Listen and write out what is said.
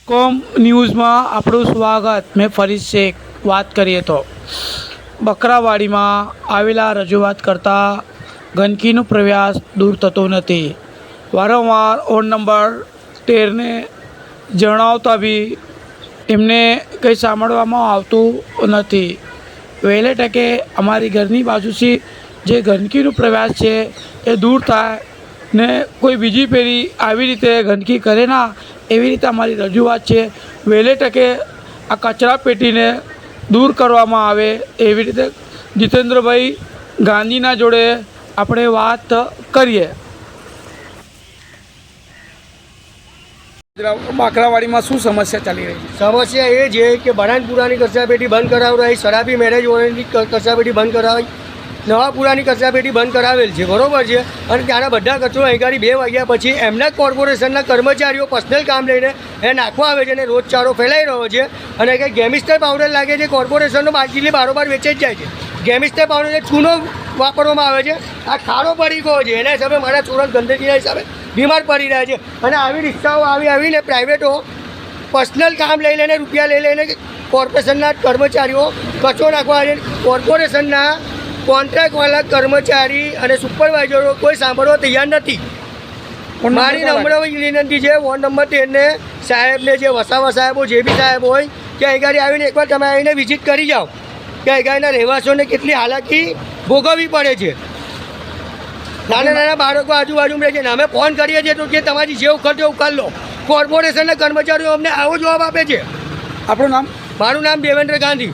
કોમ ન્યૂઝમાં આપણું સ્વાગત. મેં ફરીદ શેખ વાત કરીએ તો બકરાવાડીમાં આવેલા રજૂઆત કરતા ગંદકીનો પ્રયાસ દૂર થતો નથી. વારંવાર વોર્ડ નંબર 13ને જણાવતા બી એમને કંઈ સાંભળવામાં આવતું નથી. વહેલે ટકે અમારી ઘરની બાજુથી જે ગંદકીનો પ્રયાસ છે એ દૂર થાય ને કોઈ બીજી પેઢી આવી રીતે ગંદકી કરે ના, એવી રીતે અમારી રજૂઆત છે. વહેલે ટકે આ કચરા પેટીને દૂર કરવામાં આવે એવી રીતે જીતેન્દ્રભાઈ ગાંધીના જોડે આપણે વાત કરીએ. બાકરાવાડીમાં શું સમસ્યા ચાલી રહી છે? સમસ્યા એ છે કે બરાનપુરાની કચરાપેટી બંધ કરાવરાઈ, સરાબી મેરેજ ઓરેન્જની કચરાપેટી બંધ કરાવી, નવાપુરાની કચરાપેટી બંધ કરાવેલ છે, બરાબર છે. અને ત્યાંના બધા કચરો અહીંગાડી 2 વાગ્યા પછી એમના કોર્પોરેશનના કર્મચારીઓ પર્સનલ કામ લઈને એ નાખવા આવે છે અને રોજચારો ફેલાઈ રહ્યો છે. અને કંઈ કેમિસ્ટર પાવડર લાગે છે, કોર્પોરેશનનો બાજરીલી બારોબાર વેચાઈ જ જાય છે. કેમિસ્ટર પાવડર ચૂનો વાપરવામાં આવે છે. આ ખાડો પડી ગયો છે, એના હિસાબે મારા છોકરા ગંદકીના હિસાબે બીમાર પડી રહ્યા છે. અને આવી રિક્ષાઓ આવીને પ્રાઇવેટો પર્સનલ કામ લઈ લઈને રૂપિયા લઈ લઈને કોર્પોરેશનના કર્મચારીઓ કચરો નાખવા આવે છે. કોર્પોરેશનના કોન્ટ્રાક્ટવાળા કર્મચારી અને સુપરવાઇઝરો કોઈ સાંભળવા તૈયાર નથી. મારી નમ્ર વિનંતી છે વોર્ડ નંબર 13ને સાહેબને, જે વસાવા સાહેબો, જે બી સાહેબ હોય, કે અહીં આવીને એકવાર તમે આવીને વિઝિટ કરી જાઓ કે અહીંના રહેવાસીઓને કેટલી હાલાકી ભોગવવી પડે છે. નાના નાના બાળકો આજુબાજુમાં રહે છે ને અમે ફોન કરીએ છીએ તો કે તમારી જે ઉખડજો ઉખાડ લો. કોર્પોરેશનના કર્મચારીઓ અમને આવો જવાબ આપે છે. આપણું નામ? મારું નામ દેવેન્દ્ર ગાંધી.